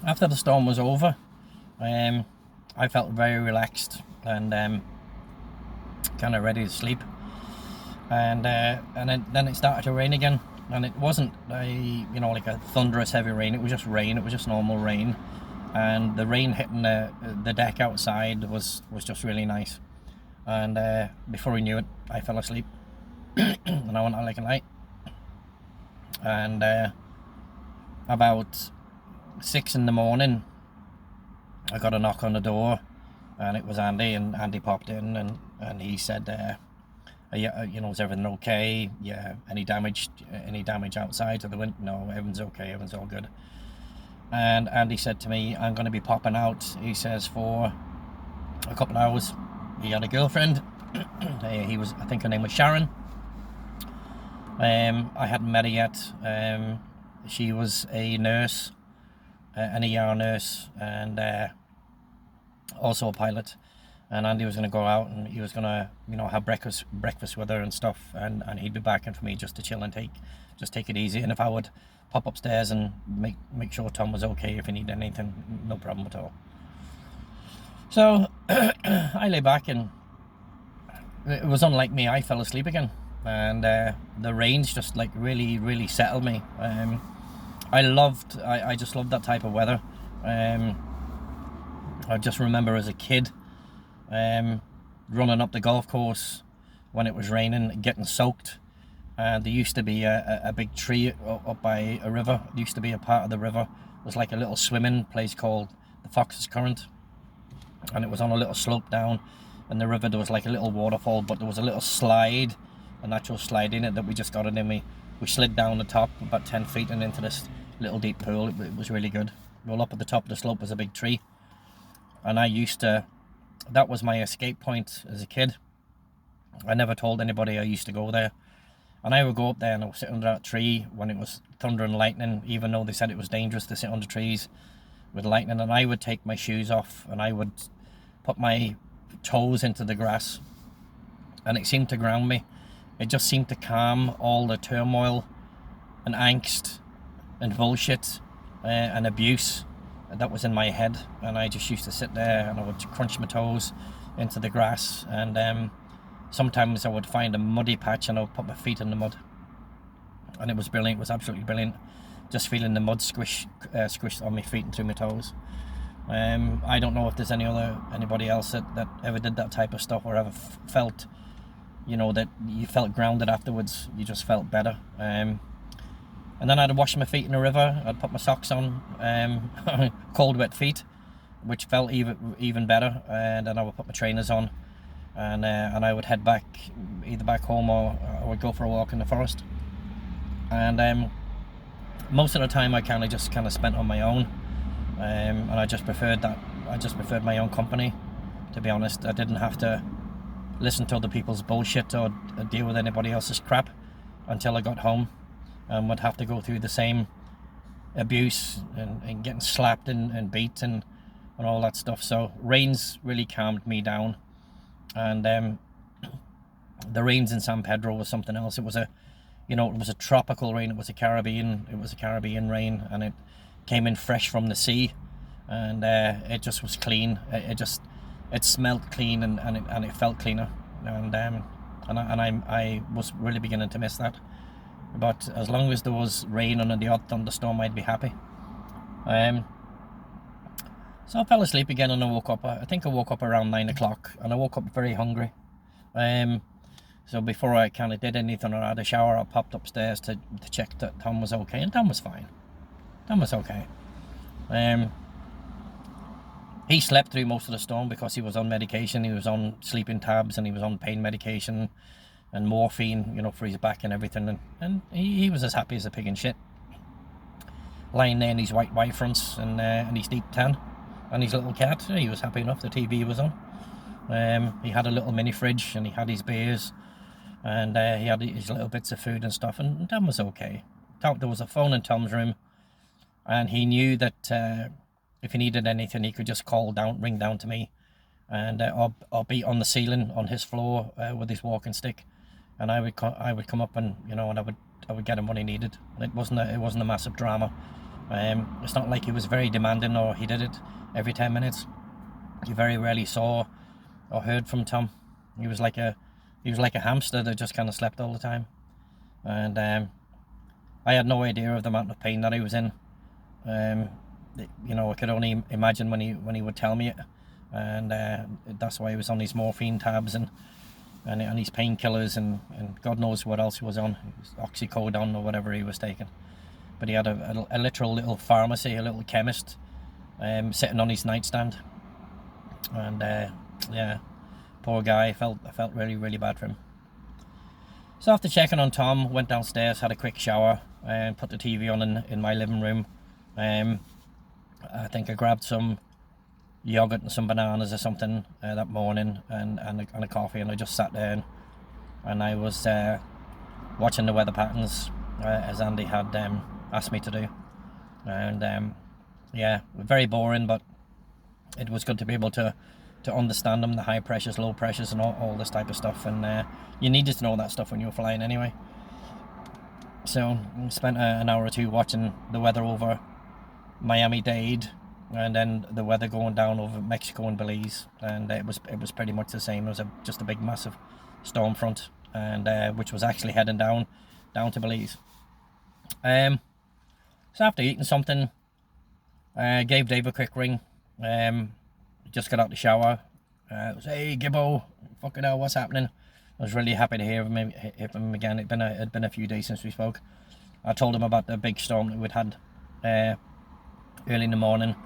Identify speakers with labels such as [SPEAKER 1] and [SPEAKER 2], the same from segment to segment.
[SPEAKER 1] After the storm was over, I felt very relaxed and kind of ready to sleep. And then it started to rain again, and it wasn't like a thunderous heavy rain. It was just rain. It was just normal rain, and the rain hitting the deck outside was just really nice. And before we knew it, I fell asleep, and I went out like a light. And about 6 in the morning, I got a knock on the door, and it was Andy. And Andy popped in, and he said, is everything okay? Yeah, any damage outside to the window? No, everything's okay, everything's all good. And Andy said to me, I'm going to be popping out, he says, for a couple of hours. He had a girlfriend. I think her name was Sharon. I hadn't met her yet. She was a nurse, an ER nurse, and also a pilot. And Andy was going to go out, and he was going to, have breakfast with her and stuff, and he'd be back in for me just to chill and take it easy. And if I would pop upstairs and make sure Tom was okay if he needed anything, no problem at all. So I lay back, and it was unlike me. I fell asleep again, and the rains just like really, really settled me. I just loved that type of weather. I just remember as a kid running up the golf course when it was raining, getting soaked. There used to be a big tree up by a river. It used to be a part of the river. It was like a little swimming place called the Fox's Current, and it was on a little slope down in the river. There was like a little waterfall, but there was a little slide, a natural slide in it that we just got in, and we slid down the top about 10 feet and into this little deep pool. It was really good. Well, up at the top of the slope was a big tree, and that was my escape point as a kid. I never told anybody I used to go there. And I would go up there and I would sit under that tree when it was thunder and lightning, even though they said it was dangerous to sit under trees with lightning. And I would take my shoes off and I would put my toes into the grass, and it seemed to ground me. It just seemed to calm all the turmoil and angst and bullshit and abuse that was in my head. And I just used to sit there and I would crunch my toes into the grass, and sometimes I would find a muddy patch and I would put my feet in the mud, and it was brilliant. It was absolutely brilliant, just feeling the mud squish on my feet and through my toes. I don't know if there's anybody else that ever did that type of stuff or ever felt, that you felt grounded afterwards. You just felt better. And then I'd wash my feet in the river. I'd put my socks on, cold wet feet, which felt even better. And then I would put my trainers on, and I would head either back home, or I would go for a walk in the forest. And most of the time I kind of spent on my own, and I just preferred that. I just preferred my own company, to be honest. I didn't have to listen to other people's bullshit or deal with anybody else's crap until I got home, and would have to go through the same abuse and getting slapped and beat and all that stuff. So rains really calmed me down. And the rains in San Pedro was something else. It was a tropical rain. It was a Caribbean rain, and it came in fresh from the sea, and it just was clean. It smelled clean, and it felt cleaner. And I was really beginning to miss that. But as long as there was rain and the odd thunderstorm, I'd be happy. So I fell asleep again, and I woke up. I think I woke up around 9 o'clock, and I woke up very hungry. So before I kind of did anything or had a shower, I popped upstairs to check that Tom was okay, and Tom was fine. Tom was okay. He slept through most of the storm because he was on medication. He was on sleeping tabs, and he was on pain medication and morphine, for his back and everything. And he was as happy as a pig in shit, lying there in his white fronts and his deep tan and his little cat. He was happy enough. The TV was on. He had a little mini fridge, and he had his beers, and he had his little bits of food and stuff, and Tom was okay. There was a phone in Tom's room, and he knew that if he needed anything, he could just ring down to me, and I'll be on the ceiling on his floor with his walking stick, and I would come up and and I would get him what he needed. It wasn't a massive drama. It's not like he was very demanding or he did it every 10 minutes. You very rarely saw or heard from Tom. He was like a hamster that just kind of slept all the time. And I had no idea of the amount of pain that he was in. You know, I could only imagine when he would tell me it, and that's why he was on these morphine tabs and his painkillers and God knows what else he was on. It was oxycodone or whatever he was taking. But he had a literal little pharmacy, a little chemist, sitting on his nightstand. And yeah, poor guy. I felt really, really bad for him. So after checking on Tom, went downstairs, had a quick shower, and put the TV on in my living room. I think I grabbed some yogurt and some bananas or something that morning, and a coffee, and I just sat there and I was watching the weather patterns as Andy had asked me to do. And yeah, very boring, but it was good to be able to understand them, the high pressures, low pressures, and all this type of stuff. And you needed to know that stuff when you were flying anyway. So I spent an hour or two watching the weather over Miami-Dade, and then the weather going down over Mexico and Belize, and it was pretty much the same. It was just a big massive storm front, and which was actually heading down to Belize. So after eating something, gave Dave a quick ring. Just got out the shower. I was, hey Gibbo, fucking hell, what's happening? I was really happy to hear him again. It'd been a few days since we spoke. I told him about the big storm that we'd had early in the morning.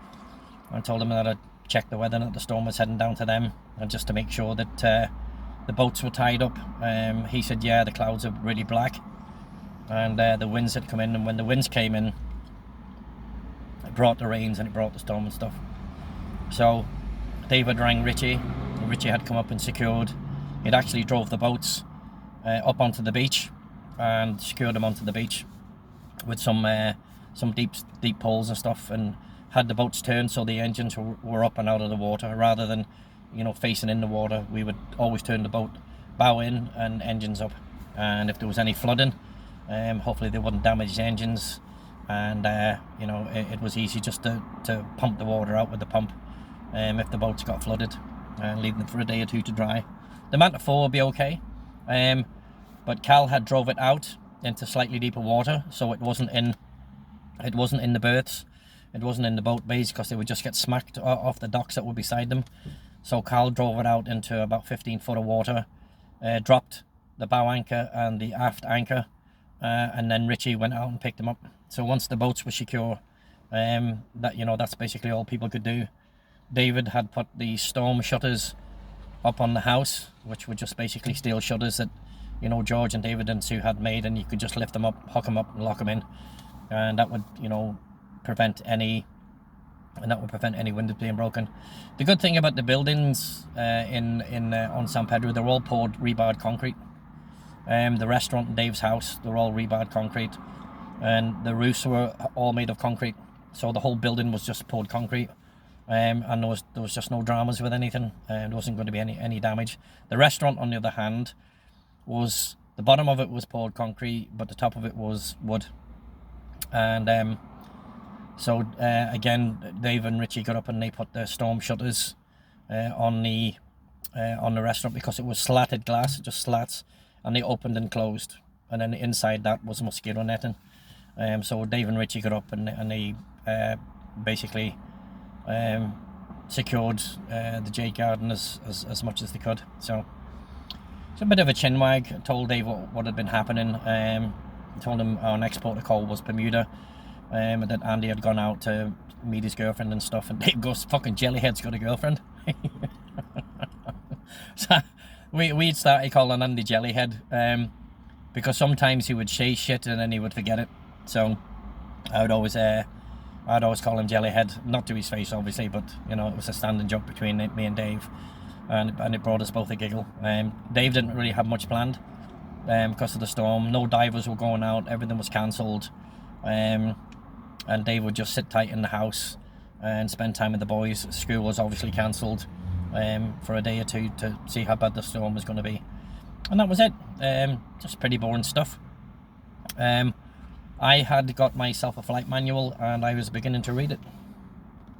[SPEAKER 1] I told him that I'd checked the weather and that the storm was heading down to them, and just to make sure that the boats were tied up. He said, yeah, the clouds are really black, and the winds had come in, and when the winds came in, it brought the rains and it brought the storm and stuff. So David rang Richie. Richie had come up and secured. He'd actually drove the boats up onto the beach and secured them onto the beach with some deep poles and stuff, and had the boats turned so the engines were up and out of the water, rather than, you know, facing in the water. We would always turn the boat bow in and engines up, and if there was any flooding, hopefully they wouldn't damage the engines, and you know, it was easy just to pump the water out with the pump if the boats got flooded, and leave them for a day or two to dry. The Manta 4 would be okay, but Cal had drove it out into slightly deeper water, so it wasn't in the berths, it wasn't in the boat bays, because they would just get smacked off the docks that were beside them. So Cal drove it out into about 15 foot of water, dropped the bow anchor and the aft anchor, and then Richie went out and picked them up. So once the boats were secure, that's basically all people could do. David had put the storm shutters up on the house, which were just basically steel shutters that, you know, George and David and Sue had made, and you could just lift them up, hook them up, and lock them in, and that would, you know, prevent any windows being broken. The good thing about the buildings on San Pedro, they're all poured rebarred concrete. The restaurant and Dave's house, they're all rebarred concrete, and the roofs were all made of concrete, so the whole building was just poured concrete. And there was just no dramas with anything, and there wasn't going to be any damage. The restaurant, on the other hand, was, the bottom of it was poured concrete, but the top of it was wood. And so again, Dave and Richie got up and they put the storm shutters on the restaurant, because it was slatted glass, just slats, and they opened and closed, and then inside that was mosquito netting. So Dave and Richie got up and they basically secured the J garden as much as they could. So it's a bit of a chin wag. I told Dave what had been happening. I told him our next port of call was Bermuda, and that Andy had gone out to meet his girlfriend and stuff, and Dave goes, fucking Jellyhead's got a girlfriend. So we'd started calling Andy Jellyhead, because sometimes he would say shit and then he would forget it. So I'd always call him Jellyhead, not to his face obviously, but you know, it was a standing joke between me and Dave, and it brought us both a giggle. Dave didn't really have much planned because of the storm. No divers were going out, everything was cancelled, and Dave would just sit tight in the house and spend time with the boys. School was obviously cancelled for a day or two to see how bad the storm was going to be, and that was it. Just pretty boring stuff. I had got myself a flight manual and I was beginning to read it.